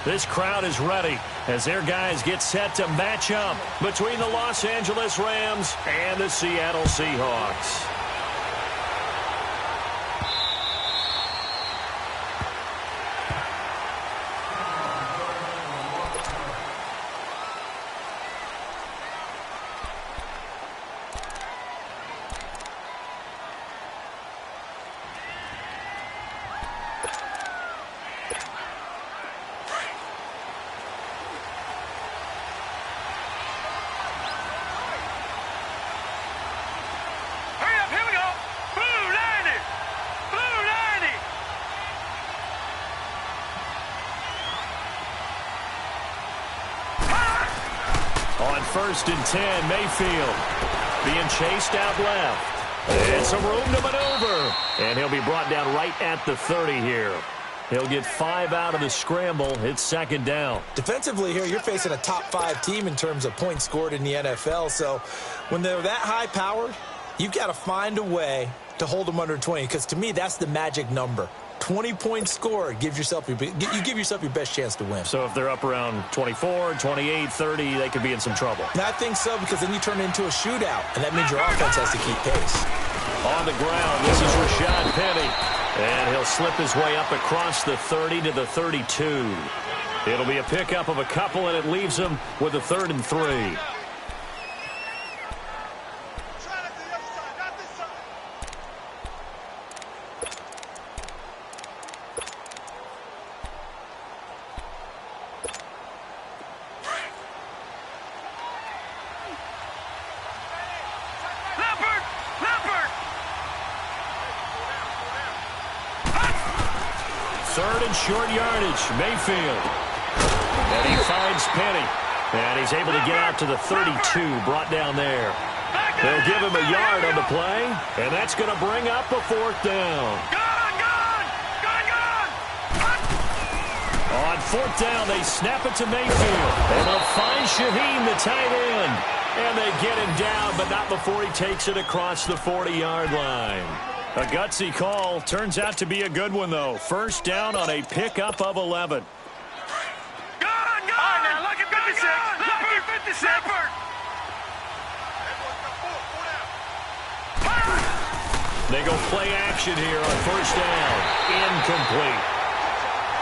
This crowd is ready as their guys get set to match up between the Los Angeles Rams and the Seattle Seahawks. On 1st and 10, Mayfield being chased out left. And some room to maneuver. And he'll be brought down right at the 30 here. He'll get 5 out of the scramble. It's 2nd down. Defensively here, you're facing a top 5 team in terms of points scored in the NFL. So when they're that high-powered, you've got to find a way to hold them under 20. Because to me, that's the magic number. 20 points scored, you give yourself your best chance to win. So if they're up around 24, 28, 30, they could be in some trouble. I think so, because then you turn it into a shootout, and that means your offense has to keep pace. On the ground, this is Rashad Penny. And he'll slip his way up across the 30 to the 32. It'll be a pickup of a couple, and it leaves him with a 3rd and 3. Short yardage, Mayfield. And he finds Penny. And he's able to get out to the 32, brought down there. They'll give him a yard on the play, and that's going to bring up a 4th down. On 4th down, they snap it to Mayfield. And they'll find Shaheen, the tight end. And they get him down, but not before he takes it across the 40-yard line. A gutsy call. Turns out to be a good one, though. 1st down on a pickup of 11. Gone! Now look at 56. Look at 56. They go play action here on 1st down. Incomplete.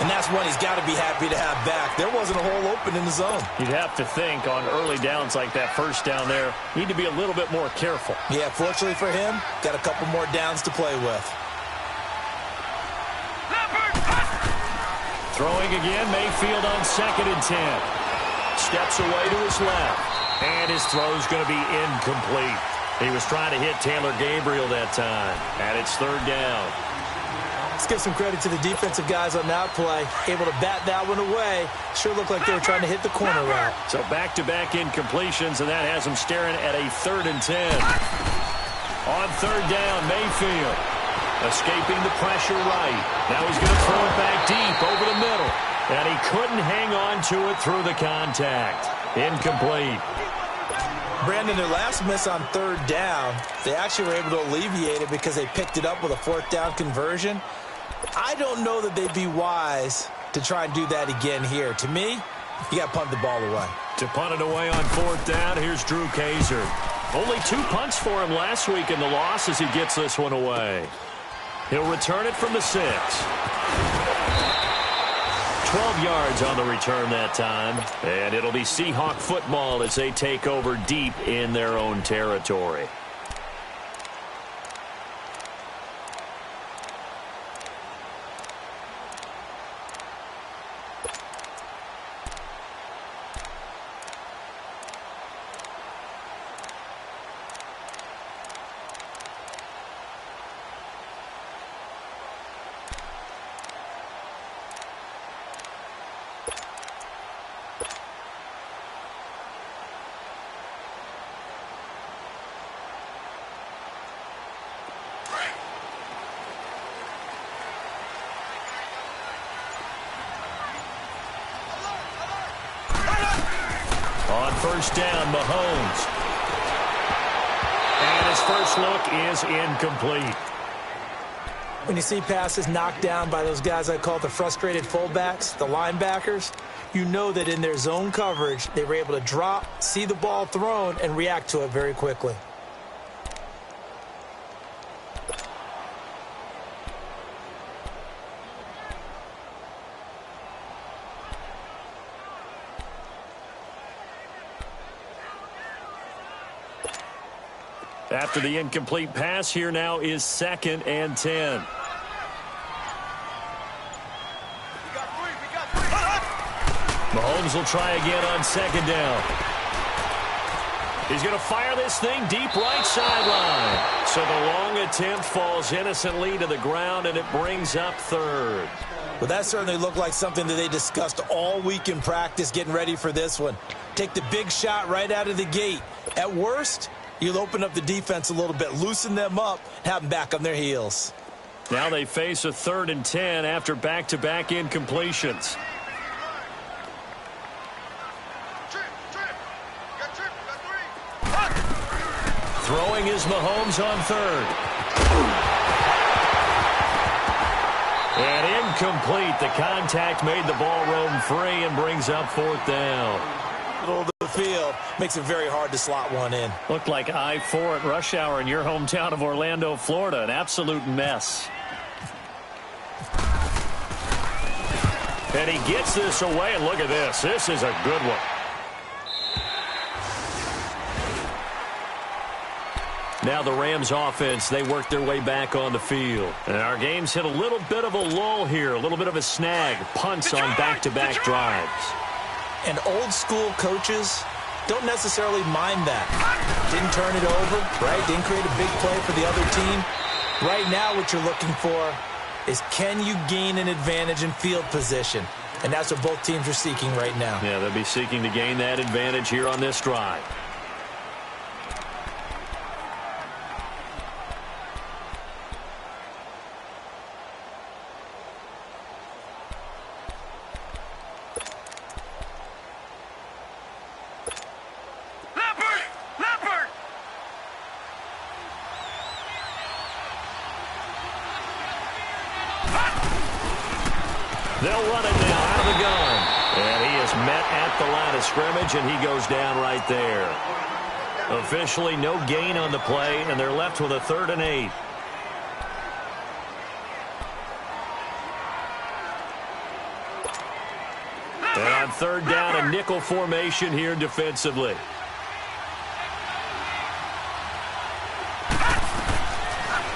And that's one he's got to be happy to have back. There wasn't a hole open in the zone. You'd have to think on early downs like that 1st down there, need to be a little bit more careful. Yeah, fortunately for him, got a couple more downs to play with. Throwing again, Mayfield on 2nd and 10. Steps away to his left. And his throw's going to be incomplete. He was trying to hit Taylor Gabriel that time. And it's 3rd down. Let's give some credit to the defensive guys on that play. Able to bat that one away. Sure looked like they were trying to hit the corner route. So back-to-back incompletions, and that has them staring at a 3rd and 10. On 3rd down, Mayfield escaping the pressure right. Now he's going to throw it back deep over the middle. And he couldn't hang on to it through the contact. Incomplete. Brandon, their last miss on 3rd down, they actually were able to alleviate it because they picked it up with a 4th down conversion. I don't know that they'd be wise to try and do that again here. To me, you got to punt the ball away. To punt it away on 4th down, here's Drew Kaiser. Only 2 punts for him last week in the loss as he gets this one away. He'll return it from the 6. 12 yards on the return that time. And it'll be Seahawk football as they take over deep in their own territory. On 1st down, Mahomes. And his first look is incomplete. When you see passes knocked down by those guys I call the frustrated fullbacks, the linebackers, you know that in their zone coverage, they were able to drop, see the ball thrown, and react to it very quickly. After the incomplete pass, here now is 2nd and 10. Mahomes will try again on 2nd down. He's going to fire this thing deep right sideline. So the long attempt falls innocently to the ground, and it brings up 3rd. Well, that certainly looked like something that they discussed all week in practice getting ready for this one. Take the big shot right out of the gate. At worst, you'll open up the defense a little bit, loosen them up, have them back on their heels. Now they face a 3rd and 10 after back-to-back incompletions. Throwing is Mahomes on 3rd. And incomplete. The contact made the ball roam free and brings up 4th down. Middle of the field makes it very hard to slot one in. Looked like I-4 at rush hour in your hometown of Orlando, Florida. An absolute mess. And he gets this away, and look at this. This is a good one. Now the Rams offense, they work their way back on the field. And our game's hit a little bit of a lull here, a little bit of a snag. Punts on back-to-back drives. And old school coaches don't necessarily mind that. Didn't turn it over, right? Didn't create a big play for the other team. Right now what you're looking for is can you gain an advantage in field position? And that's what both teams are seeking right now. Yeah, they'll be seeking to gain that advantage here on this drive. They'll run it now out of the gun. And he is met at the line of scrimmage, and he goes down right there. Officially no gain on the play, and they're left with a 3rd and 8. And on 3rd down, a nickel formation here defensively.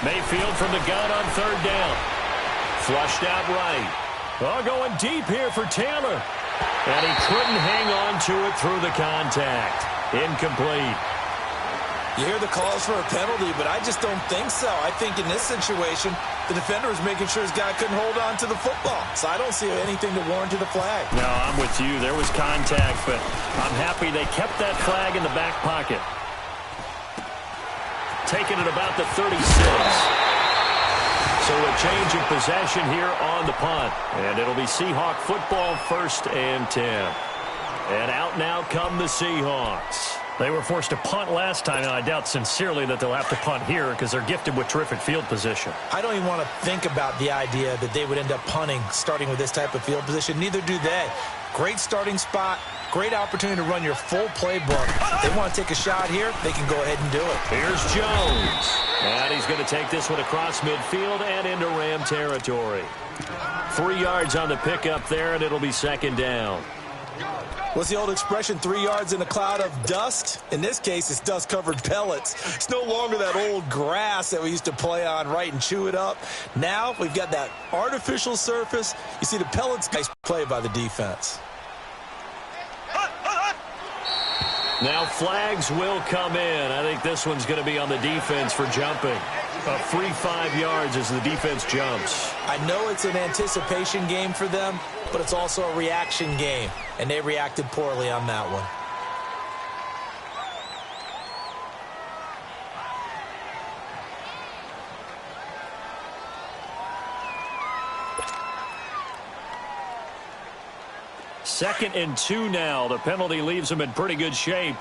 Mayfield from the gun on 3rd down. Flushed out right. Oh, going deep here for Taylor. And he couldn't hang on to it through the contact. Incomplete. You hear the calls for a penalty, but I just don't think so. I think in this situation, the defender was making sure his guy couldn't hold on to the football. So I don't see anything to warrant the flag. No, I'm with you. There was contact, but I'm happy they kept that flag in the back pocket. Taking it about the 36. So a change of possession here on the punt. And it'll be Seahawk football, 1st and 10. And out now come the Seahawks. They were forced to punt last time, and I doubt sincerely that they'll have to punt here because they're gifted with terrific field position. I don't even want to think about the idea that they would end up punting starting with this type of field position. Neither do they. Great starting spot. Great opportunity to run your full playbook. If they want to take a shot here, they can go ahead and do it. Here's Jones. And he's going to take this one across midfield and into Ram territory. 3 yards on the pickup there, and it'll be 2nd down. What's the old expression, 3 yards in a cloud of dust? In this case, it's dust-covered pellets. It's no longer that old grass that we used to play on, right, and chew it up. Now we've got that artificial surface. You see the pellets, nice play by the defense. Now flags will come in. I think this one's going to be on the defense for jumping. A free 5 yards as the defense jumps. I know it's an anticipation game for them, but it's also a reaction game, and they reacted poorly on that one. Second and 2 now. The penalty leaves them in pretty good shape.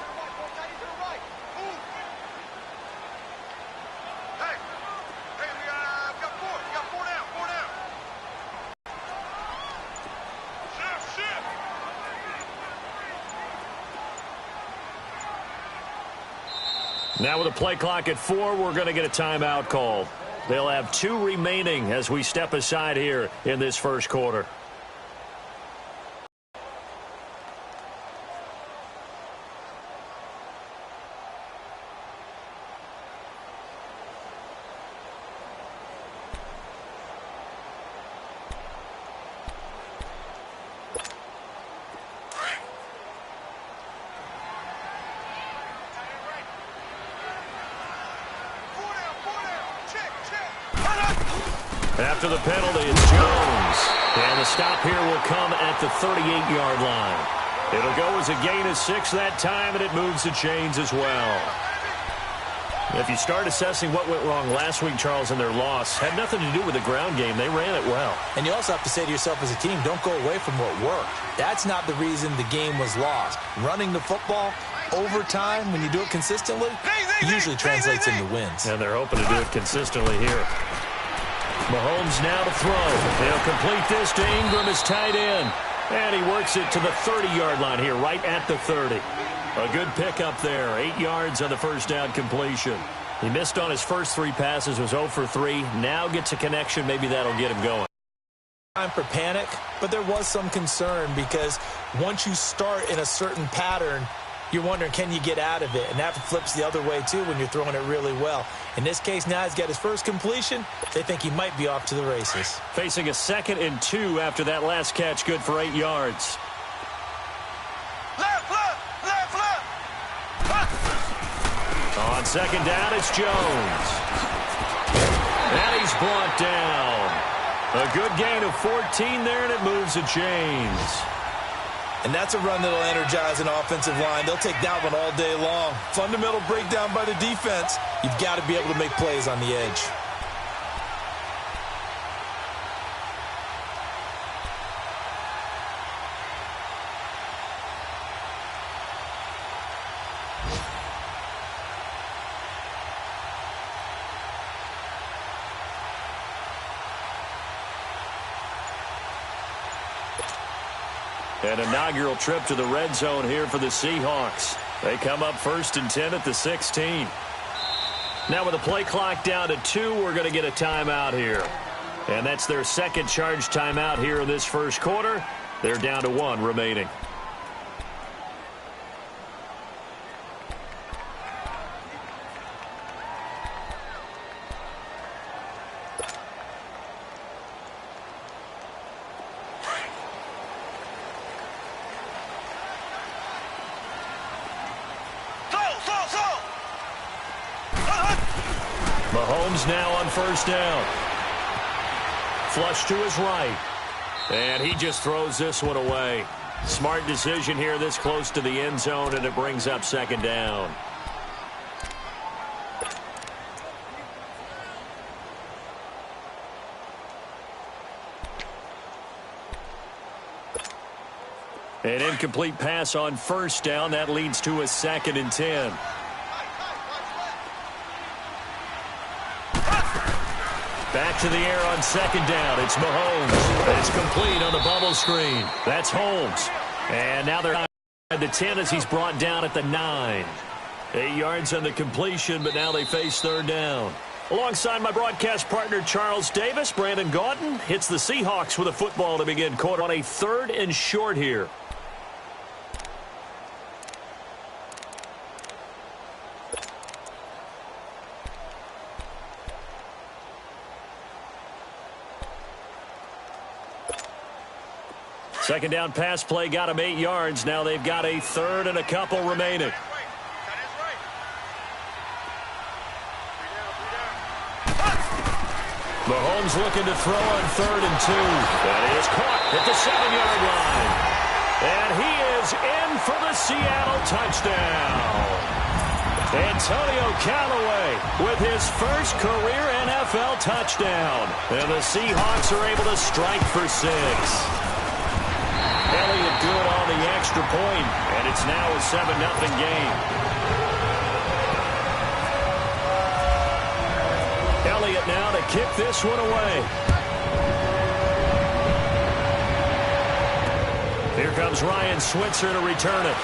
Now with a play clock at 4, we're going to get a timeout called. They'll have 2 remaining as we step aside here in this first quarter. After the penalty, it's Jones. And the stop here will come at the 38-yard line. It'll go as a gain of 6 that time, and it moves the chains as well. If you start assessing what went wrong last week, Charles, in their loss, had nothing to do with the ground game. They ran it well. And you also have to say to yourself as a team, don't go away from what worked. That's not the reason the game was lost. Running the football over time, when you do it consistently, usually translates into wins. And they're hoping to do it consistently here. Mahomes now to throw. He'll complete this to Ingram as tight end. And he works it to the 30-yard line here, right at the 30. A good pickup there. 8 yards on the first down completion. He missed on his first 3 passes, was 0 for 3. Now gets a connection. Maybe that'll get him going. Time for panic, but there was some concern because once you start in a certain pattern, you're wondering, can you get out of it? And that flips the other way, too, when you're throwing it really well. In this case, now he's got his first completion. They think he might be off to the races. Facing a 2nd and 2 after that last catch, good for 8 yards. Left. On 2nd down, it's Jones. And he's brought down. A good gain of 14 there, and it moves the chains. And that's a run that'll energize an offensive line. They'll take that one all day long. Fundamental breakdown by the defense. You've got to be able to make plays on the edge. An inaugural trip to the red zone here for the Seahawks. They come up 1st and 10 at the 16. Now with the play clock down to 2, we're going to get a timeout here. And that's their 2nd charge timeout here in this first quarter. They're down to 1 remaining. Mahomes now on 1st down. Flush to his right. And he just throws this one away. Smart decision here this close to the end zone, and it brings up 2nd down. An incomplete pass on 1st down. That leads to a 2nd and 10. Back to the air on 2nd down. It's Mahomes. It's complete on the bubble screen. That's Holmes. And now they're at the 10 as he's brought down at the 9. 8 yards on the completion, but now they face 3rd down. Alongside my broadcast partner, Charles Davis, Brandon Gaudin hits the Seahawks with a football to begin quarter on a 3rd and short here. Second down pass play got him 8 yards. Now they've got a 3rd and a couple remaining. Mahomes looking to throw on 3rd and 2. That is caught at the 7-yard line. And he is in for the Seattle touchdown. Antonio Callaway with his first career NFL touchdown. And the Seahawks are able to strike for 6. Elliott good on the extra point, and it's now a 7-0 game. Elliott now to kick this one away. Here comes Ryan Switzer to return it.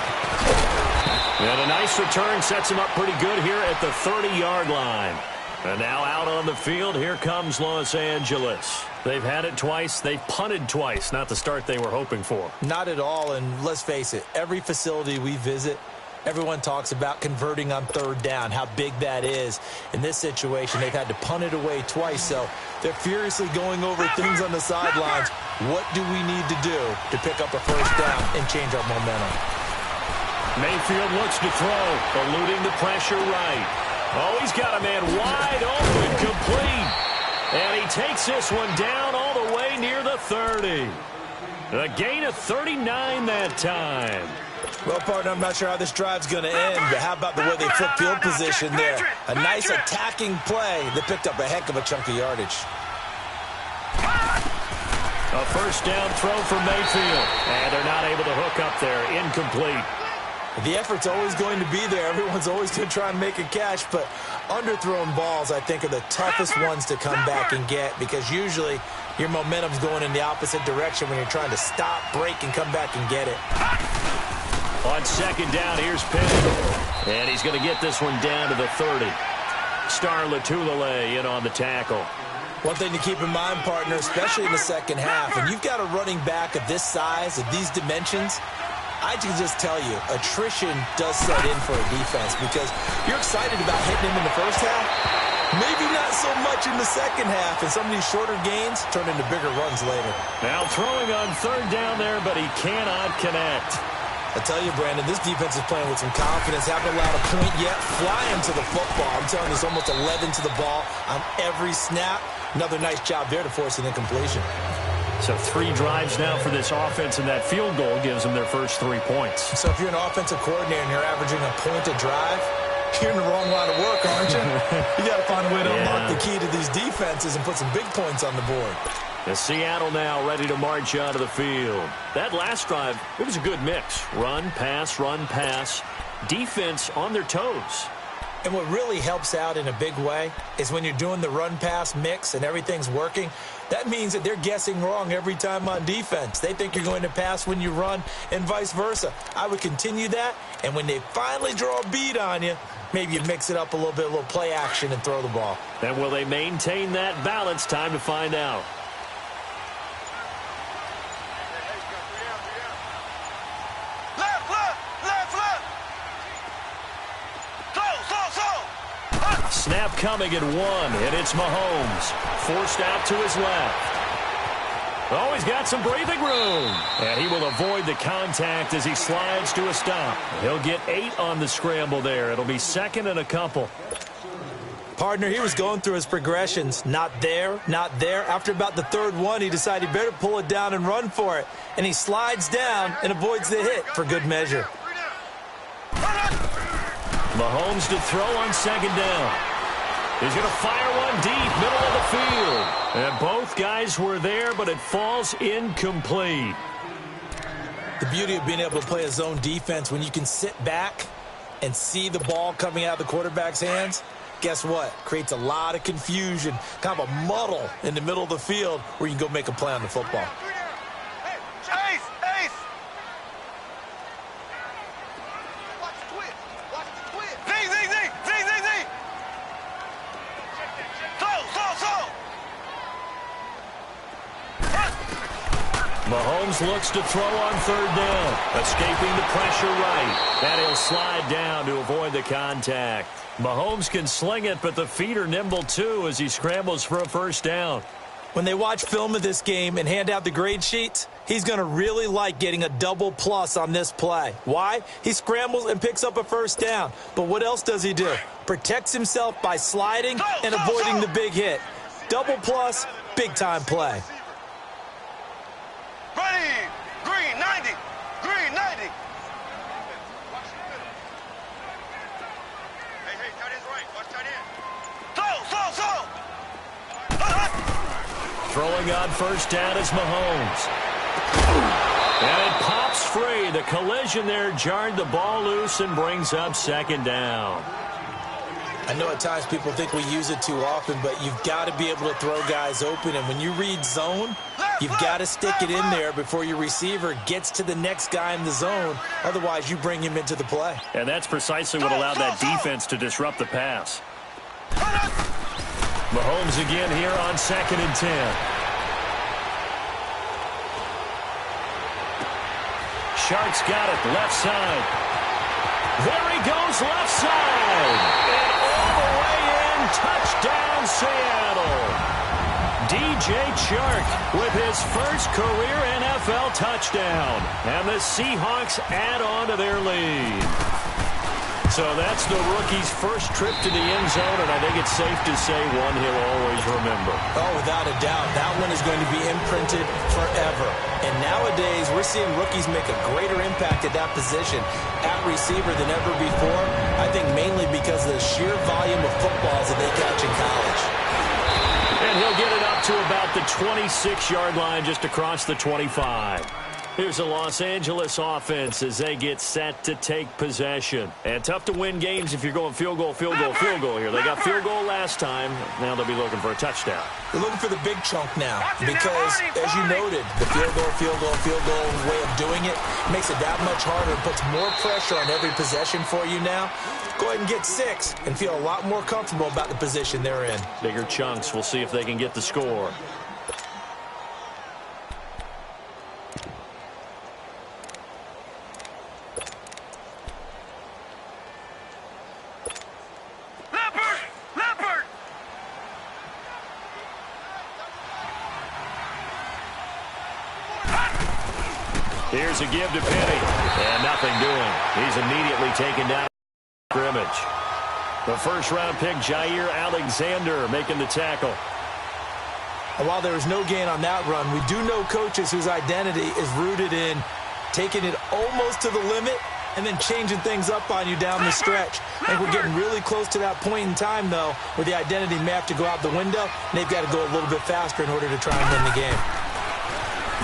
And a nice return sets him up pretty good here at the 30-yard line. And now out on the field, here comes Los Angeles. They've had it twice. They've punted twice. Not the start they were hoping for. Not at all, and let's face it, every facility we visit, everyone talks about converting on third down, how big that is. In this situation, they've had to punt it away twice, so they're furiously going over things on the sidelines. What do we need to do to pick up a first down and change our momentum? Mayfield looks to throw, eluding the pressure right. Oh, he's got a man wide open, complete. And he takes this one down all the way near the 30. A gain of 39 that time. Well, partner, I'm not sure how this drive's going to end, but how about the way they flip field position there? A nice attacking play that picked up a heck of a chunk of yardage. A first down throw for Mayfield. And they're not able to hook up there. Incomplete. The effort's always going to be there. Everyone's always going to try and make a catch, but underthrown balls, I think, are the toughest ones to come back and get because usually your momentum's going in the opposite direction when you're trying to stop, break, and come back and get it. On second down, here's Pitt. And he's going to get this one down to the 30. Star Latulele in on the tackle. One thing to keep in mind, partner, especially in the second half, and you've got a running back of this size, of these dimensions, I can just tell you, attrition does set in for a defense because you're excited about hitting him in the first half. Maybe not so much in the second half, and some of these shorter gains turn into bigger runs later. Now throwing on third down there, but he cannot connect. I tell you, Brandon, this defense is playing with some confidence. Haven't allowed a point yet. Flying to the football. I'm telling you, it's almost 11 to the ball on every snap. Another nice job there to force an incompletion. So 3 drives now for this offense, and that field goal gives them their first 3 points. So if you're an offensive coordinator and you're averaging a point a drive, you're in the wrong line of work, aren't you? You got to find a way to unlock the key to these defenses and put some big points on the board. The Seattle now ready to march out of the field. That last drive, it was a good mix. Run, pass, defense on their toes. And what really helps out in a big way is when you're doing the run-pass mix and everything's working, that means that they're guessing wrong every time on defense. They think you're going to pass when you run and vice versa. I would continue that, and when they finally draw a beat on you, maybe you mix it up a little bit, a little play action and throw the ball. And will they maintain that balance? Time to find out. Snap coming at 1, and it's Mahomes. Forced out to his left. Oh, he's got some breathing room. And he will avoid the contact as he slides to a stop. He'll get 8 on the scramble there. It'll be second and a couple. Partner, he was going through his progressions. Not there, not there. After about the third one, he decided he better pull it down and run for it. And he slides down and avoids the hit for good measure. Mahomes to throw on second down. He's going to fire one deep, middle of the field. And both guys were there, but it falls incomplete. The beauty of being able to play a zone defense, when you can sit back and see the ball coming out of the quarterback's hands, guess what? Creates a lot of confusion, kind of a muddle in the middle of the field where you can go make a play on the football. Mahomes looks to throw on third down. Escaping the pressure right. And he'll slide down to avoid the contact. Mahomes can sling it, but the feet are nimble too as he scrambles for a first down. When they watch film of this game and hand out the grade sheets, he's going to really like getting a double plus on this play. Why? He scrambles and picks up a first down. But what else does he do? Protects himself by sliding and avoiding the big hit. Double plus, big-time play. Ready! Green 90! Green 90! Hey, tight end's right. Watch tight end. Slow! Throwing on first down is Mahomes. And it pops free. The collision there jarred the ball loose and brings up second down. I know at times people think we use it too often, but you've got to be able to throw guys open. And when you read zone, You've got to stick it in there before your receiver gets to the next guy in the zone. Otherwise, you bring him into the play. And that's precisely what allowed that defense to disrupt the pass. Mahomes again here on 2nd and 10. Sharks got it, left side. There he goes, left side. And all the way in, touchdown Seattle. DJ Chark with his first career NFL touchdown. And the Seahawks add on to their lead. So that's the rookie's first trip to the end zone, and I think it's safe to say one he'll always remember. Oh, without a doubt. That one is going to be imprinted forever. And nowadays, we're seeing rookies make a greater impact at that position at receiver than ever before. I think mainly because of the sheer volume of footballs that they catch in college. And he'll get it up to about the 26-yard line, just across the 25. Here's the Los Angeles offense as they get set to take possession. And tough to win games if you're going field goal, field goal, field goal here. They got field goal last time. Now they'll be looking for a touchdown. They're looking for the big chunk now because, as you noted, the field goal, field goal, field goal way of doing it makes it that much harder and puts more pressure on every possession for you now. Go ahead and get 6 and feel a lot more comfortable about the position they're in. Bigger chunks. We'll see if they can get the score. Here's a give to Penny. And nothing doing. He's immediately taken down scrimmage. The first-round pick, Jair Alexander, making the tackle. And while there was no gain on that run, we do know coaches whose identity is rooted in taking it almost to the limit and then changing things up on you down the stretch. I think we're getting really close to that point in time, though, where the identity may have to go out the window, and they've got to go a little bit faster in order to try and win the game.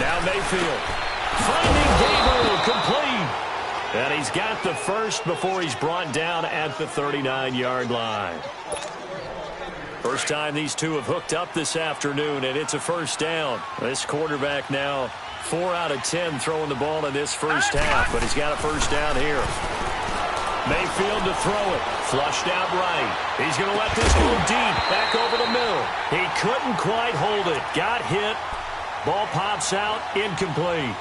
Now Mayfield. Finding Gabriel, complete. And he's got the first before he's brought down at the 39-yard line. First time these two have hooked up this afternoon, and it's a first down. This quarterback now 4 out of 10 throwing the ball in this first half, but he's got a first down here. Mayfield to throw it. Flushed out right. He's going to let this go deep. Back over the middle. He couldn't quite hold it. Got hit. Ball pops out. Incomplete.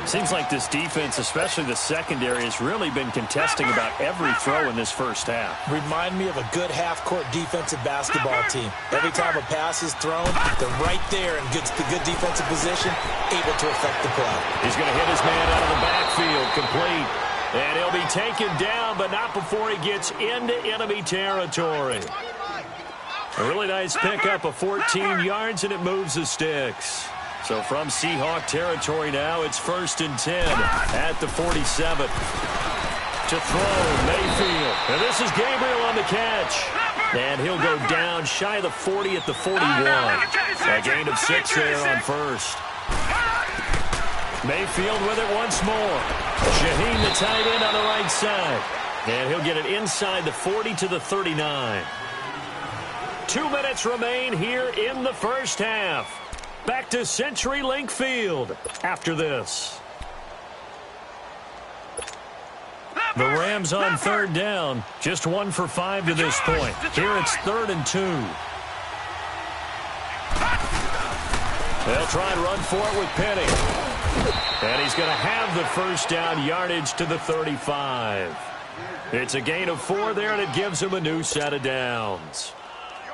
Seems like this defense, especially the secondary, has really been contesting about every throw in this first half. Remind me of a good half-court defensive basketball team. Every time a pass is thrown, they're right there in good defensive position, able to affect the play. He's going to hit his man out of the backfield, complete. And he'll be taken down, but not before he gets into enemy territory. A really nice pickup of 14 yards, and it moves the sticks. So from Seahawk territory now, it's 1st and 10 at the 47. To throw, Mayfield. And this is Gabriel on the catch. And he'll go down shy of the 40 at the 41. A gain of 6 there on first. Mayfield with it once more. Shaheen, the tight end, on the right side. And he'll get it inside the 40 to the 39. 2 minutes remain here in the first half. Back to CenturyLink Field after this. The Rams on 3rd down. Just 1 for 5 to this point. Here it's 3rd and 2. They'll try and run for it with Penny. And he's going to have the first down, yardage to the 35. It's a gain of 4 there, and it gives him a new set of downs.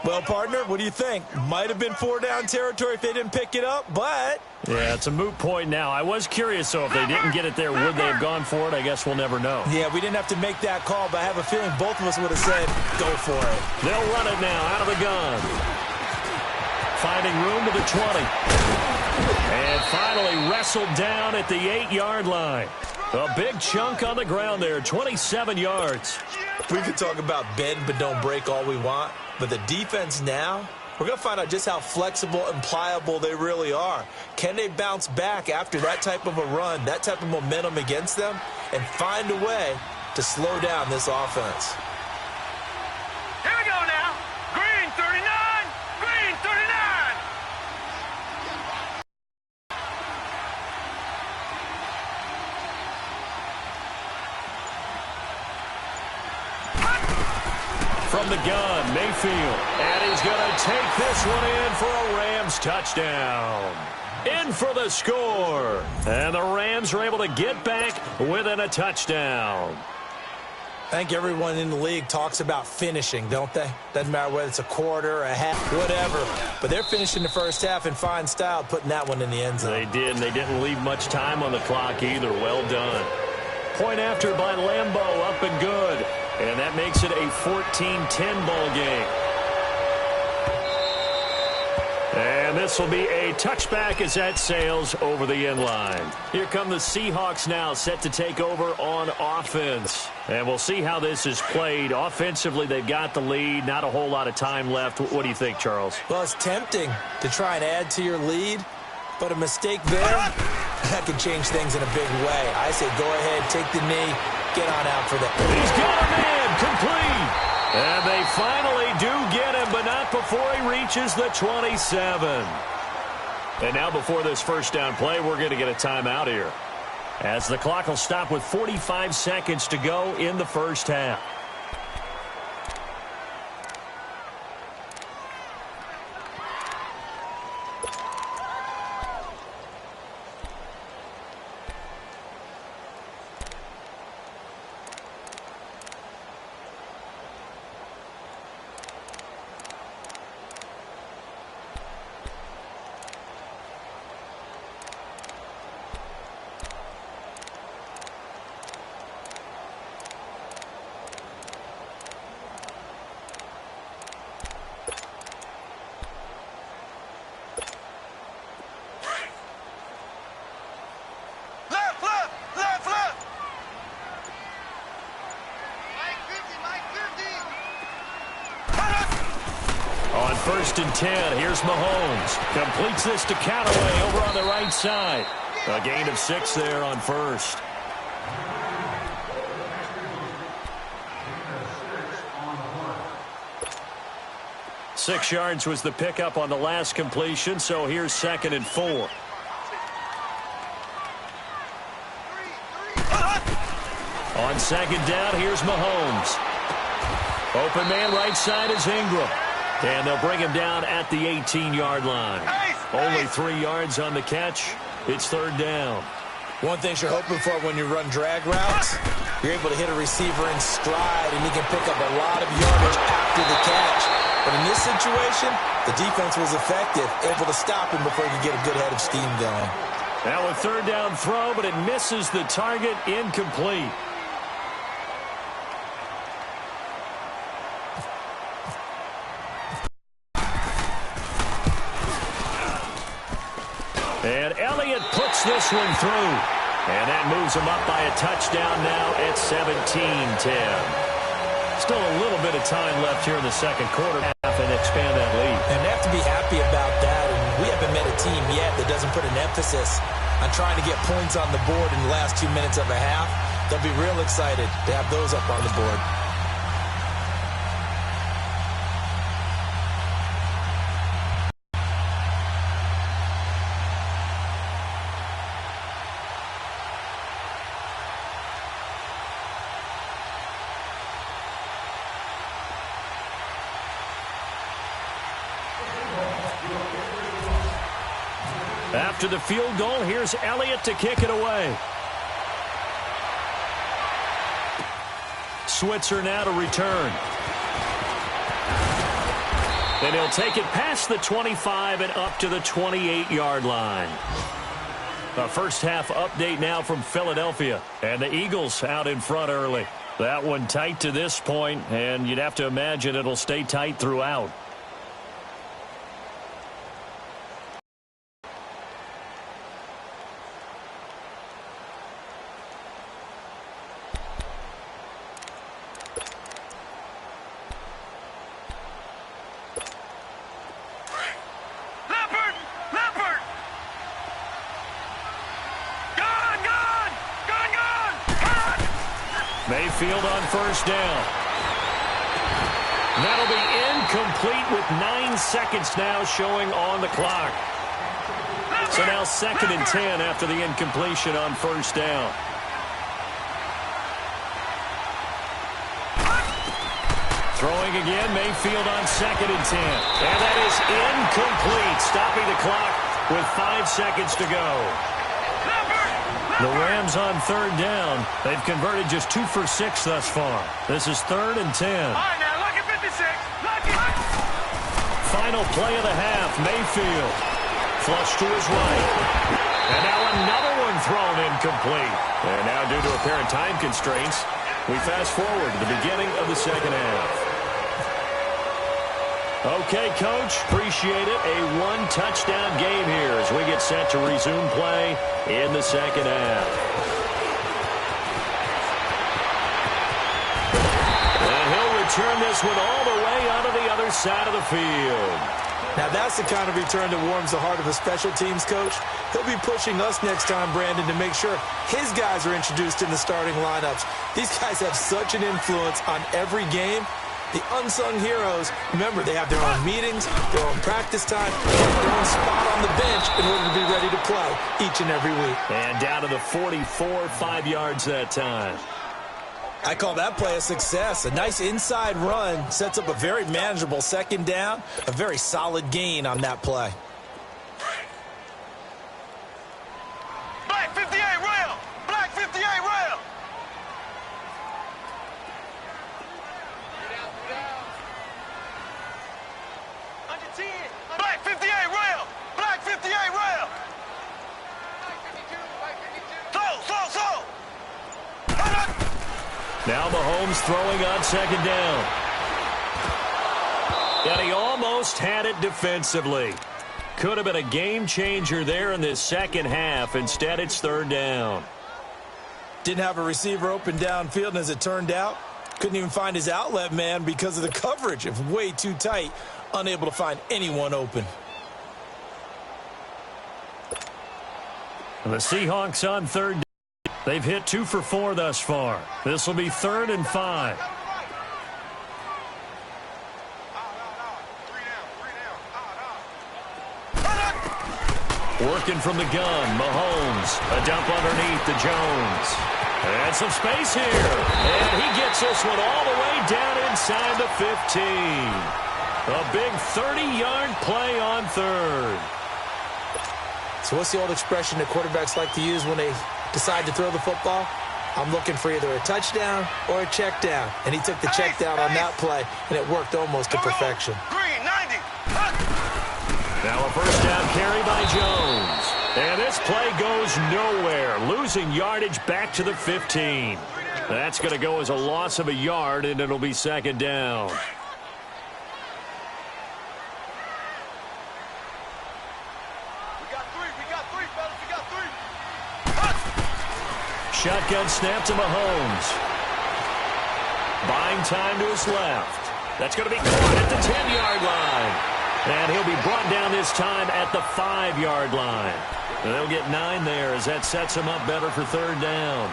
Well, partner, what do you think? Might have been 4-down territory if they didn't pick it up, but... Yeah, it's a moot point now. I was curious, so if they didn't get it there, would they have gone for it? I guess we'll never know. Yeah, we didn't have to make that call, but I have a feeling both of us would have said, go for it. They'll run it now, out of the gun. Finding room to the 20. And finally wrestled down at the 8-yard line. A big chunk on the ground there, 27 yards. We could talk about bend but don't break all we want, but the defense now, we're going to find out just how flexible and pliable they really are. Can they bounce back after that type of a run, that type of momentum against them, and find a way to slow down this offense? Here we go now. Green 39. Green 39. From the gun, Mayfield. And he's going to take this one in for a Rams touchdown. In for the score. And the Rams are able to get back within a touchdown. I think everyone in the league talks about finishing, don't they? Doesn't matter whether it's a quarter, a half, whatever. But they're finishing the first half in fine style, putting that one in the end zone. They did, and they didn't leave much time on the clock either. Well done. Point after by Lambeau, up and good. And that makes it a 14-10 ball game. And this will be a touchback as that sails over the end line. Here come the Seahawks now, set to take over on offense. And we'll see how this is played. Offensively, they've got the lead. Not a whole lot of time left. What do you think, Charles? Well, it's tempting to try and add to your lead, but a mistake there, that could change things in a big way. I say go ahead, take the knee, get on out for that. He's got a man, complete. And they finally do get him, but not before he reaches the 27. And now before this first down play, we're going to get a timeout here, as the clock will stop with 45 seconds to go in the first half. First and 10. Here's Mahomes. Completes this to Callaway over on the right side. A gain of 6 there on first. Six yards was the pickup on the last completion, so here's 2nd and 4. On 2nd down, here's Mahomes. Open man right side is Ingram. And they'll bring him down at the 18-yard line. Only 3 yards on the catch. It's 3rd down. One thing you're hoping for when you run drag routes, you're able to hit a receiver in stride, and he can pick up a lot of yardage after the catch. But in this situation, the defense was effective, able to stop him before he could get a good head of steam going. Now a 3rd down throw, but it misses the target, incomplete. And Elliott puts this one through. And that moves him up by a touchdown now at 17-10. Still a little bit of time left here in the second quarter and expand that lead. And they have to be happy about that. And we haven't met a team yet that doesn't put an emphasis on trying to get points on the board in the last 2 minutes of a half. They'll be real excited to have those up on the board. After the field goal, here's Elliott to kick it away. Switzer now to return. And he'll take it past the 25 and up to the 28-yard line. A first half update now from Philadelphia. And the Eagles out in front early. That one tight to this point, and you'd have to imagine it'll stay tight throughout. Mayfield on first down. That'll be incomplete with 9 seconds now showing on the clock. So now 2nd and 10 after the incompletion on first down. Throwing again, Mayfield on 2nd and 10. And that is incomplete, stopping the clock with 5 seconds to go. The Rams on 3rd down. They've converted just 2 for 6 thus far. This is 3rd and 10. All right, now, look at 56. Look at... Final play of the half, Mayfield. Flush to his right. And now another one thrown incomplete. And now due to apparent time constraints, we fast forward to the beginning of the second half. Okay, Coach, appreciate it. A 1-touchdown game here as we get set to resume play in the second half. And he'll return this one all the way onto the other side of the field. Now, that's the kind of return that warms the heart of a special teams coach. He'll be pushing us next time, Brandon, to make sure his guys are introduced in the starting lineups. These guys have such an influence on every game. The unsung heroes, remember, they have their own meetings, their own practice time, their own spot on the bench in order to be ready to play each and every week. And down to the 44, 5 yards that time. I call that play a success. A nice inside run sets up a very manageable 2nd down, a very solid gain on that play. Black 58 rail! Black 58 rail! Under 10. Black 58 rail! Black 58 rail! Black 52, Black 52. Slow! Now Mahomes throwing on 2nd down. And he almost had it defensively. Could have been a game changer there in this second half. Instead, it's 3rd down. Didn't have a receiver open downfield, and as it turned out, couldn't even find his outlet man because of the coverage. It was way too tight, unable to find anyone open. And the Seahawks on 3rd down. They've hit 2 for 4 thus far. This will be 3rd and 5. Working from the gun, Mahomes. A dump underneath to Jones. And some space here. And he gets this one all the way down inside the 15. A big 30-yard play on 3rd. So what's the old expression that quarterbacks like to use when they decide to throw the football? I'm looking for either a touchdown or a check down. And he took the check down on that play, and it worked almost to perfection. Green, 90. Now a 1st down carry by Jones. And this play goes nowhere. Losing yardage back to the 15. That's going to go as a loss of a yard, and it'll be 2nd down. Shotgun snap to Mahomes. Buying time to his left. That's going to be caught at the 10-yard line. And he'll be brought down this time at the 5-yard line. And they'll get 9 there as that sets him up better for 3rd down.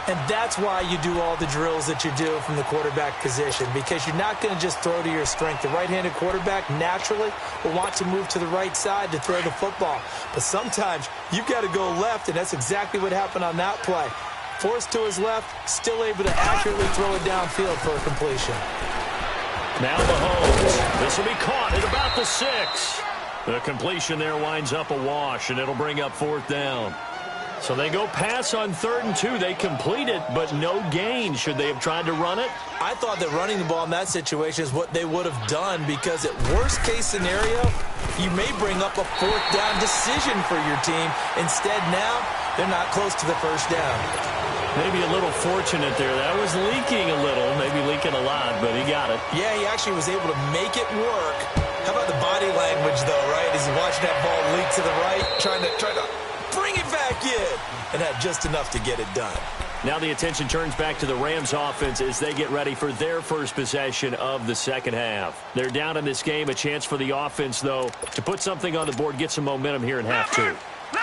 And that's why you do all the drills that you do from the quarterback position, because you're not going to just throw to your strength. The right-handed quarterback naturally will want to move to the right side to throw the football. But sometimes you've got to go left, and that's exactly what happened on that play. Forced to his left, still able to accurately throw it downfield for a completion. Now Mahomes. This will be caught at about the 6. The completion there winds up a wash, and it'll bring up 4th down. So they go pass on 3rd and 2. They complete it, but no gain. Should they have tried to run it? I thought that running the ball in that situation is what they would have done, because at worst case scenario, you may bring up a 4th down decision for your team. Instead now, they're not close to the 1st down. Maybe a little fortunate there. That was leaking a little, maybe leaking a lot, but he got it. Yeah, he actually was able to make it work. How about the body language, though, right? As he's watching that ball leak to the right, trying to bring it back in, and had just enough to get it done. Now the attention turns back to the Rams offense as they get ready for their first possession of the second half. They're down in this game. A chance for the offense, though, to put something on the board, get some momentum here in half 2.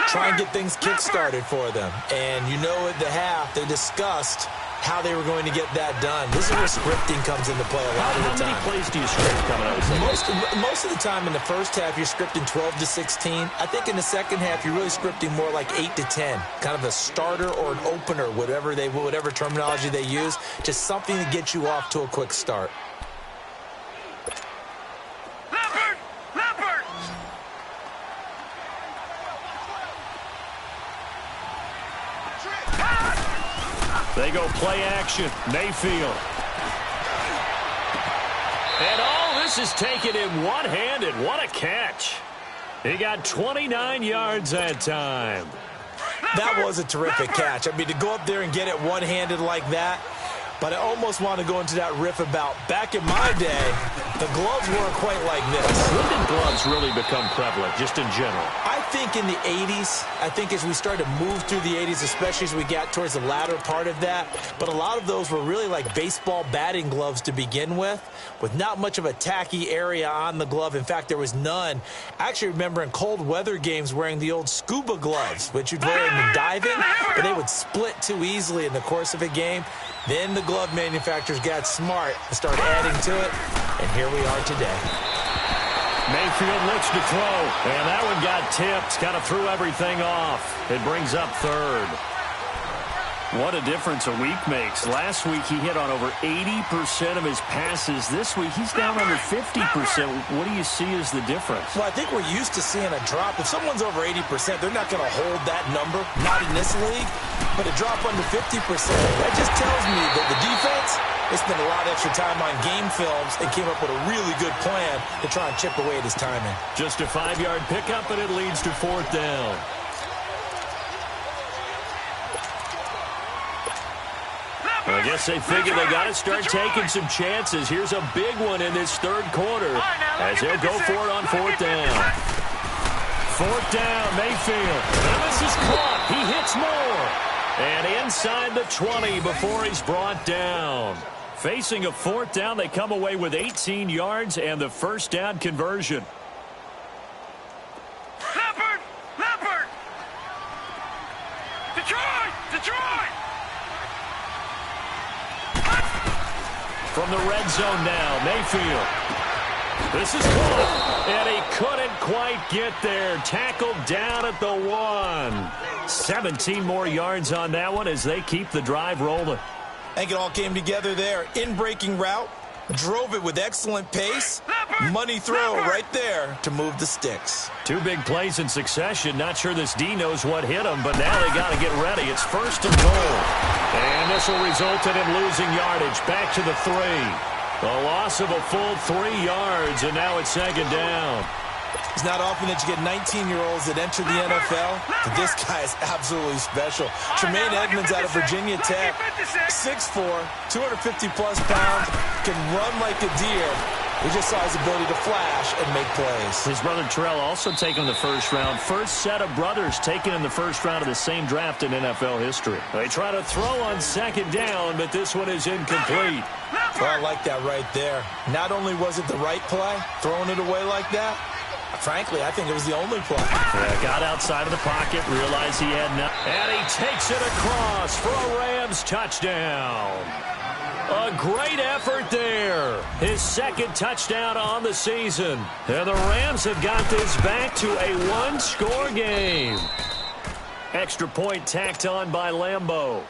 Try and get things kick-started for them. And you know at the half, they discussed how they were going to get that done. This is where scripting comes into play a lot of the time. How many plays do you script coming out of the Most of the time in the first half, you're scripting 12 to 16. I think in the second half, you're really scripting more like 8 to 10. Kind of a starter or an opener, whatever terminology they use. Just something to get you off to a quick start. They go play action. Mayfield. And oh, this is taken in one-handed. What a catch. He got 29 yards that time. That was a terrific catch. I mean, to go up there and get it one-handed like that, but I almost want to go into that riff about back in my day, the gloves weren't quite like this. When did gloves really become prevalent, just in general? I think in the 80s, I think as we started to move through the 80s, especially as we got towards the latter part of that, but a lot of those were really like baseball batting gloves to begin with not much of a tacky area on the glove. In fact, there was none. I actually remember in cold weather games wearing the old scuba gloves, which you'd wear in diving, but they would split too easily in the course of a game. Then the glove manufacturers got smart and started adding to it, and here we are today. Mayfield looks to throw, and that one got tipped, kind of threw everything off. It brings up third. What a difference a week makes. Last week he hit on over 80% of his passes. This week he's down under 50%. What do you see as the difference? Well, I think we're used to seeing a drop. If someone's over 80%, they're not going to hold that number, not in this league. But a drop under 50%, that just tells me that the defense, they spent a lot of extra time on game films and came up with a really good plan to try and chip away at his timing. Just a 5-yard pickup, and it leads to fourth down. I guess they figure they got to start taking some chances. Here's a big one in this third quarter as they'll go for it on fourth down. Fourth down, Mayfield. And this is caught. He hits more. And inside the 20 before he's brought down. Facing a fourth down, they come away with 18 yards and the first down conversion. Leopard! Detroit! From the red zone now, Mayfield. This is caught, and he couldn't quite get there. Tackled down at the 1. 17 more yards on that one as they keep the drive rolling. I think it all came together there. In-breaking route, drove it with excellent pace. Money throw right there to move the sticks. 2 big plays in succession. Not sure this D knows what hit him, but now they got to get ready. It's first and goal. And this will result in him losing yardage. Back to the 3. A loss of a full 3 yards, and now it's second down. It's not often that you get 19-year-olds that enter the NFL, but this guy is absolutely special. Tremaine Edmonds out of Virginia Tech, 6'4", 250-plus pounds, can run like a deer. We just saw his ability to flash and make plays. His brother Terrell also taken in the first round. First set of brothers taken in the first round of the same draft in NFL history. They try to throw on second down, but this one is incomplete. Well, I like that right there. Not only was it the right play, throwing it away like that, frankly, I think it was the only play. Yeah, got outside of the pocket, realized he had nothing, and he takes it across for a Rams touchdown. A great effort there. His second touchdown on the season. And the Rams have got this back to a 1-score game. Extra point tacked on by Lambeau.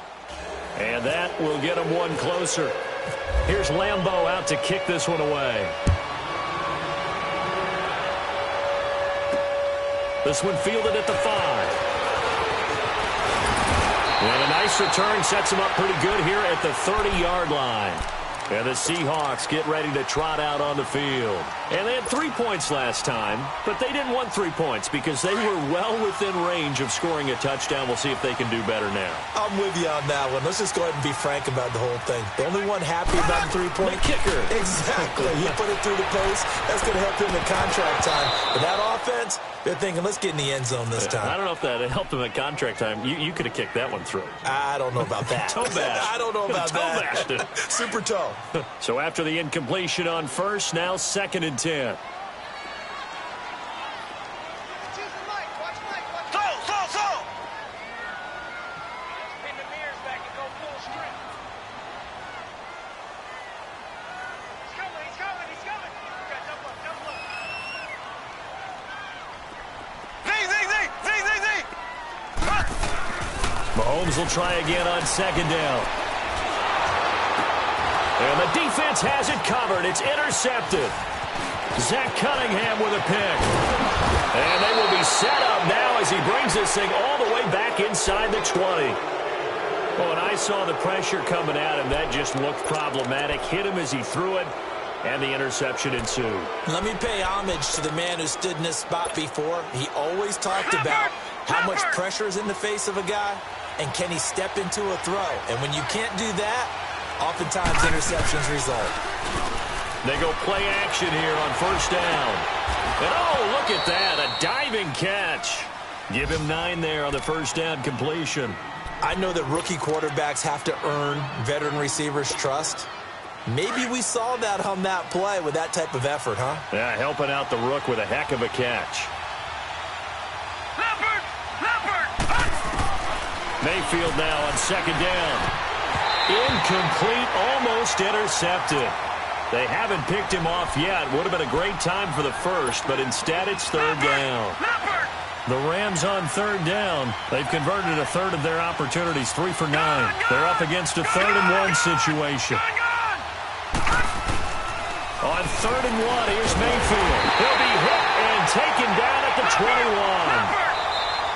And that will get him one closer. Here's Lambeau out to kick this one away. This one fielded at the 5. And a nice return sets him up pretty good here at the 30-yard line. And the Seahawks get ready to trot out on the field. And they had 3 points last time, but they didn't want 3 points because they were well within range of scoring a touchdown. We'll see if they can do better now. I'm with you on that one. Let's just go ahead and be frank about the whole thing. The only one happy about the 3-point kicker. Exactly. He put it through the post. That's going to help him in contract time. But that offense, they're thinking, let's get in the end zone this time. I don't know if that helped him at contract time. You could have kicked that one through. I don't know about that. Toe bash. I don't know about that. Toe bashed. Super toe. So after the incompletion on first, now 2nd and 10. Mahomes will try again on 2nd down. And the defense has it covered. It's intercepted. Zach Cunningham with a pick. And they will be set up now as he brings this thing all the way back inside the 20. Oh, a nice I saw the pressure coming at him. That just looked problematic. Hit him as he threw it, and the interception ensued. Let me pay homage to the man who stood in this spot before. He always talked about how much pressure is in the face of a guy, and can he step into a throw. And when you can't do that, oftentimes interceptions result. They go play action here on first down. And oh, look at that, a diving catch. Give him 9 there on the first down completion. I know that rookie quarterbacks have to earn veteran receivers' trust. Maybe we saw that on that play with that type of effort, huh? Yeah, helping out the rook with a heck of a catch. Mayfield now on second down. Incomplete, almost intercepted. They haven't picked him off yet. Would have been a great time for the first, but instead it's third down. The Rams on third down. They've converted a third of their opportunities, 3 for 9. They're up against a 3rd-and-1 situation. On 3rd-and-1, here's Mayfield. He'll be hit and taken down at the 21.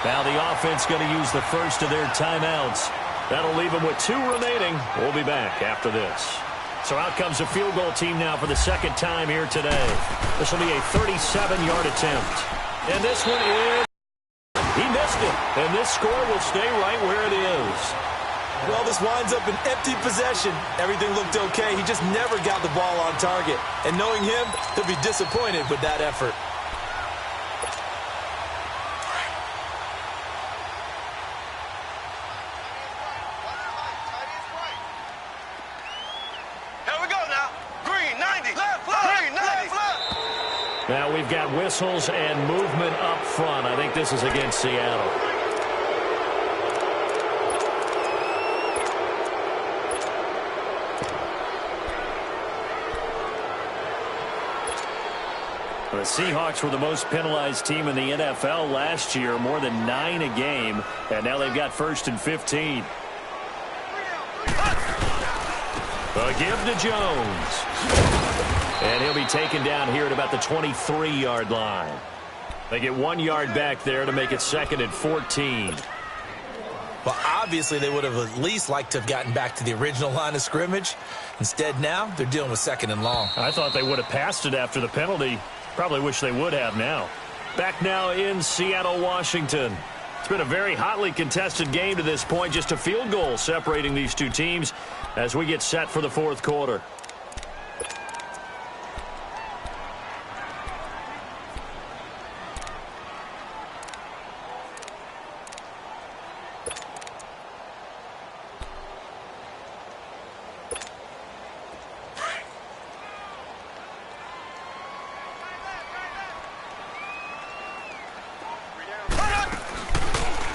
Now the offense going to use the first of their timeouts. That'll leave them with 2 remaining. We'll be back after this. So out comes a field goal team now for the second time here today. This will be a 37-yard attempt. And this one is... He missed it. And this score will stay right where it is. Well, this winds up an empty possession. Everything looked okay. He just never got the ball on target. And knowing him, he'll be disappointed with that effort. Now we've got whistles and movement up front. I think this is against Seattle. The Seahawks were the most penalized team in the NFL last year, more than 9 a game, and now they've got 1st and 15. A give to Jones. And he'll be taken down here at about the 23-yard line. They get 1 yard back there to make it 2nd and 14. Well, obviously they would have at least liked to have gotten back to the original line of scrimmage. Instead now, they're dealing with 2nd and long. I thought they would have passed it after the penalty. Probably wish they would have now. Back now in Seattle, Washington. It's been a very hotly contested game to this point. Just a field goal separating these two teams as we get set for the 4th quarter.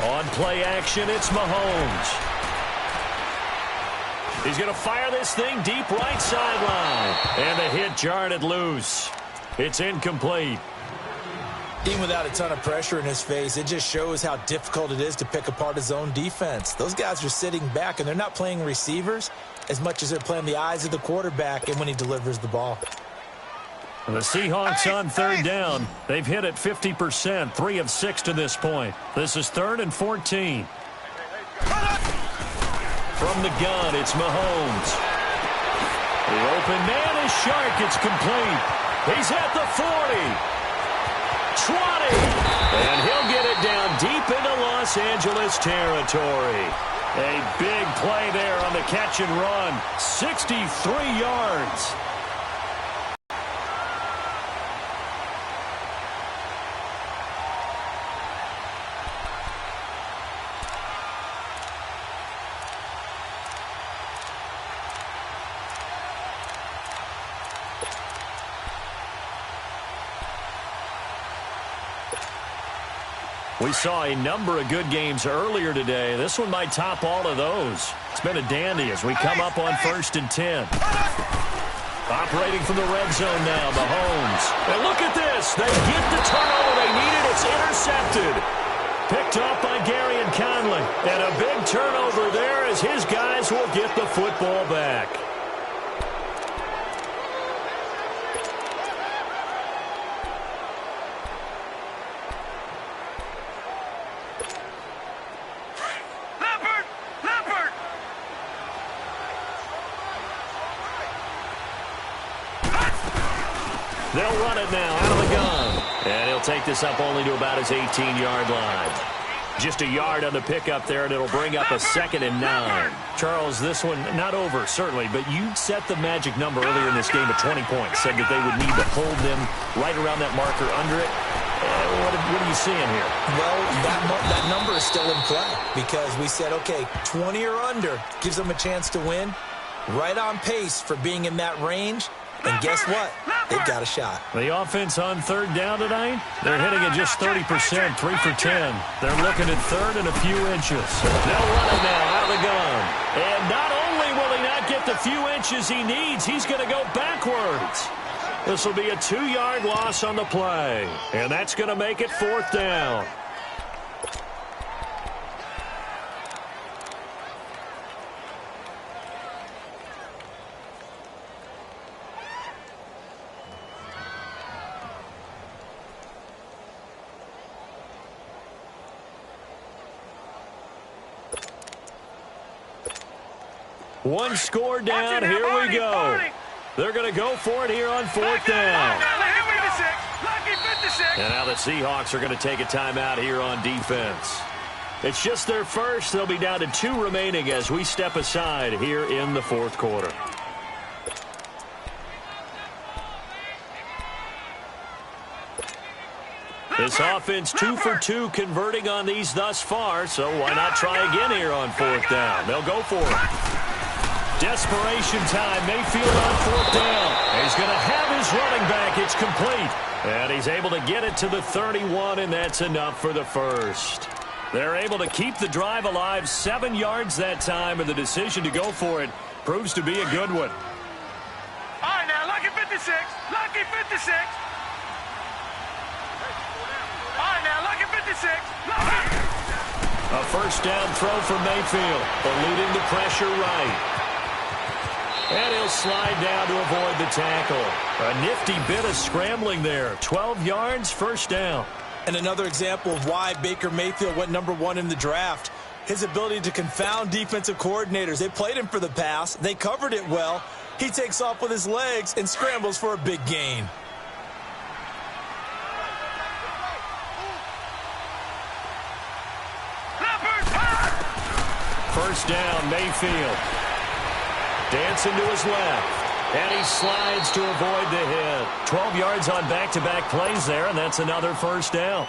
On play action, it's Mahomes. He's going to fire this thing deep right sideline. And the hit jarred it loose. It's incomplete. Even without a ton of pressure in his face, it just shows how difficult it is to pick apart his own defense. Those guys are sitting back, and they're not playing receivers as much as they're playing the eyes of the quarterback and when he delivers the ball. The Seahawks on third down. They've hit it 50%, 3 of 6 to this point. This is 3rd and 14. From the gun, it's Mahomes. The open man is Shark. It's complete. He's at the 40. 20. And he'll get it down deep into Los Angeles territory. A big play there on the catch and run. 63 yards. We saw a number of good games earlier today. This one might top all of those. It's been a dandy as we come up on 1st and 10. Operating from the red zone now, Mahomes. And look at this. They get the turnover they needed. It's intercepted. Picked off by Gary and Conley. And a big turnover there as his guys will get the football back. They'll run it now out of the gun. And he'll take this up only to about his 18-yard line. Just a yard on the pickup there, and it'll bring up a 2nd and 9. Charles, this one not over, certainly, but you set the magic number earlier in this game at 20 points. Said that they would need to hold them right around that marker under it. What are you seeing here? Well, that number is still in play because we said, okay, 20 or under gives them a chance to win. Right on pace for being in that range. And guess what? They've got a shot. The offense on 3rd down tonight, they're hitting at just 30%, 3 for 10. They're looking at 3rd and a few inches. They'll run it now out of the gun. And not only will he not get the few inches he needs, he's going to go backwards. This will be a 2-yard loss on the play. And that's going to make it 4th down. One score down. Here we go. They're going to go for it here on 4th down. And now the Seahawks are going to take a timeout here on defense. It's just their first. They'll be down to 2 remaining as we step aside here in the 4th quarter. This offense 2 for 2 converting on these thus far, so why not try again here on 4th down? They'll go for it. Desperation time. Mayfield on 4th down. He's going to have his running back. It's complete. And he's able to get it to the 31, and that's enough for the first. They're able to keep the drive alive. 7 yards that time, and the decision to go for it proves to be a good one. All right, now, lucky 56. Lucky 56. All right, now, lucky 56. Lucky. A 1st down throw for Mayfield, eluding the pressure right. And he'll slide down to avoid the tackle. A nifty bit of scrambling there. 12 yards, 1st down. And another example of why Baker Mayfield went #1 in the draft. His ability to confound defensive coordinators. They played him for the pass. They covered it well. He takes off with his legs and scrambles for a big gain. First down, Mayfield. Dancing to his left. And he slides to avoid the hit. 12 yards on back-to-back plays there, and that's another 1st down.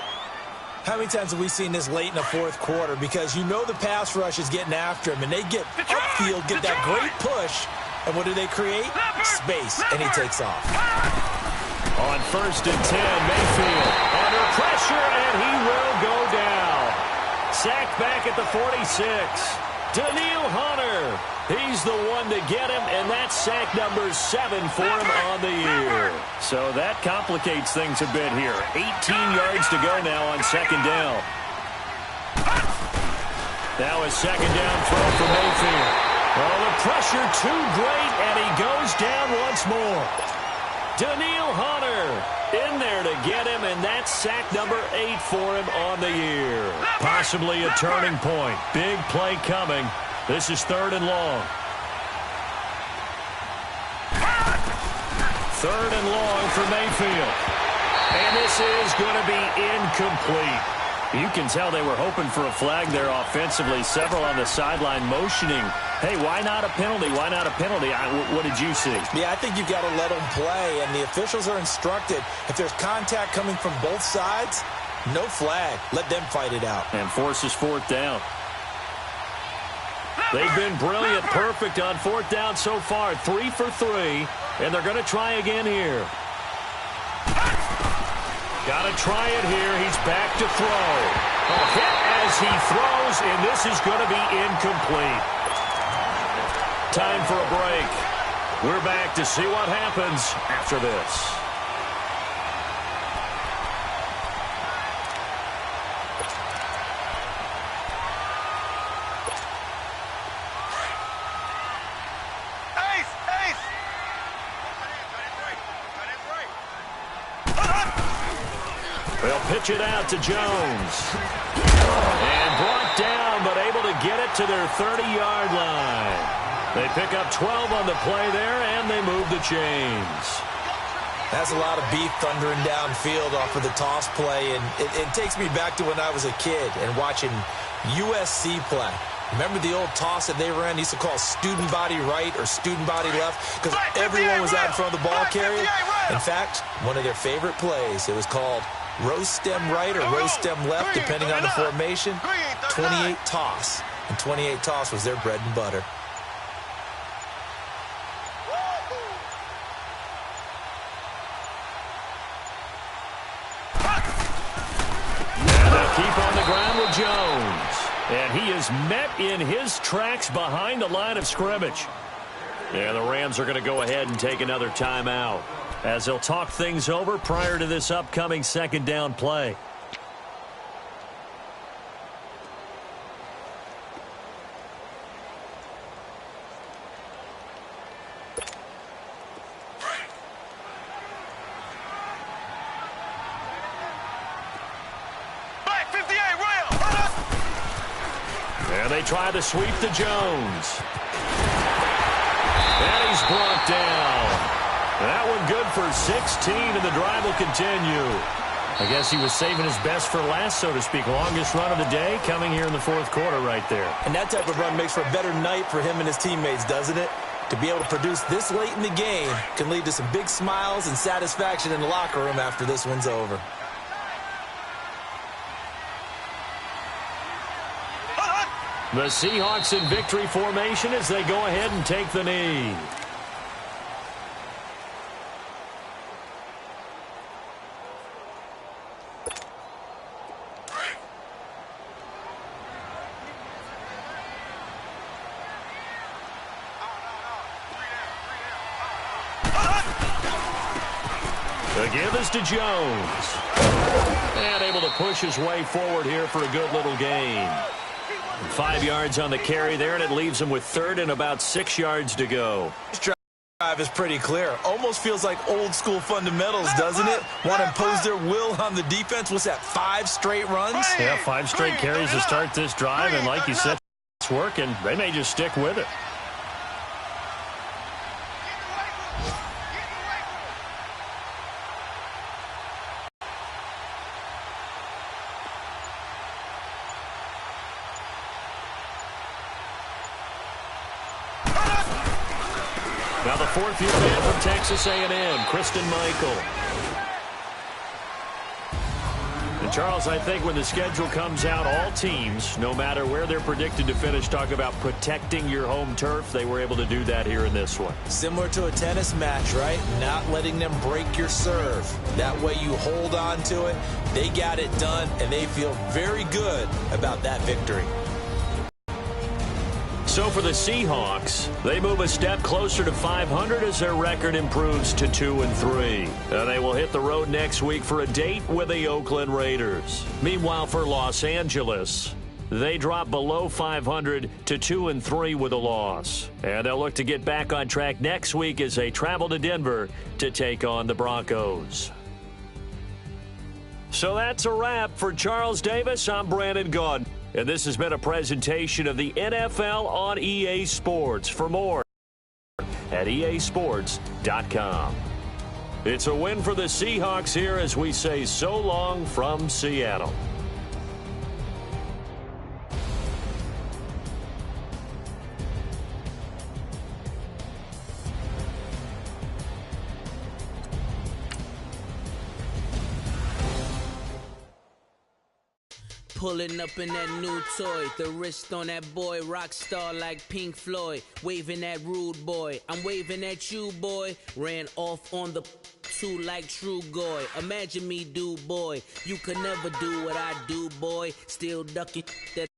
How many times have we seen this late in the 4th quarter? Because you know the pass rush is getting after him, and they get upfield, get that great push. And what do they create? Space, and he takes off. On 1st and 10, Mayfield under pressure, and he will go down. Sacked back at the 46. Daniil Hunter. He's the one to get him, and that's sack number 7 for him on the year. So that complicates things a bit here. 18 yards to go now on 2nd down. Now a 2nd down throw for Mayfield. Oh, the pressure too great, and he goes down once more. Daniil Hunter in there to get him, and that's sack number 8 for him on the year. Possibly a turning point. Big play coming. This is 3rd and long. 3rd and long for Mayfield. And this is going to be incomplete. You can tell they were hoping for a flag there offensively. Several on the sideline motioning. Hey, why not a penalty? Why not a penalty? What did you see? Yeah, I think you've got to let them play, and the officials are instructed. If there's contact coming from both sides, no flag. Let them fight it out. And forces 4th down. They've been brilliant, perfect on 4th down so far. 3 for 3, and they're going to try again here. Got to try it here. He's back to throw. A hit as he throws, and this is going to be incomplete. Time for a break. We're back to see what happens after this. They'll pitch it out to Jones. And brought down, but able to get it to their 30-yard line. They pick up 12 on the play there, and they move the chains. That's a lot of beef thundering downfield off of the toss play, and it takes me back to when I was a kid and watching USC play. Remember the old toss that they ran? They used to call student body right or student body left because everyone was out in front of the ball carrier. In fact, one of their favorite plays, it was called rose stem right or rose stem left, depending on the formation. 28 toss, and 28 toss was their bread and butter. Keep on the ground with Jones. And he is met in his tracks behind the line of scrimmage. And the Rams are going to go ahead and take another timeout as they'll talk things over prior to this upcoming second down play. And they try to sweep to Jones. And he's brought down. That one good for 16, and the drive will continue. I guess he was saving his best for last, so to speak. Longest run of the day coming here in the fourth quarter right there. And that type of run makes for a better night for him and his teammates, doesn't it? To be able to produce this late in the game can lead to some big smiles and satisfaction in the locker room after this one's over. The Seahawks in victory formation as they go ahead and take the knee. The give is to Jones. And able to push his way forward here for a good little gain. 5 yards on the carry there, and it leaves him with third and about 6 yards to go. This drive is pretty clear. Almost feels like old school fundamentals, doesn't it? Want to impose their will on the defense. What's that, 5 straight runs? Yeah, 5 straight carries to start this drive, and like you said, it's working. They may just stick with it. Now the fourth year man from Texas A&M, Kristen Michael. And Charles, I think when the schedule comes out, all teams, no matter where they're predicted to finish, talk about protecting your home turf. They were able to do that here in this one. Similar to a tennis match, right? Not letting them break your serve. That way you hold on to it. They got it done, and they feel very good about that victory. So for the Seahawks, they move a step closer to 500 as their record improves to 2-3. And they will hit the road next week for a date with the Oakland Raiders. Meanwhile, for Los Angeles, they drop below 500 to 2-3 with a loss. And they'll look to get back on track next week as they travel to Denver to take on the Broncos. So that's a wrap. For Charles Davis, I'm Brandon Gaudin. And this has been a presentation of the NFL on EA Sports. For more at easports.com. It's a win for the Seahawks here as we say so long from Seattle. Pulling up in that new toy, the wrist on that boy, rock star like Pink Floyd, waving at rude boy, I'm waving at you boy, ran off on the two like True Goy, imagine me do boy, you could never do what I do boy, still ducking that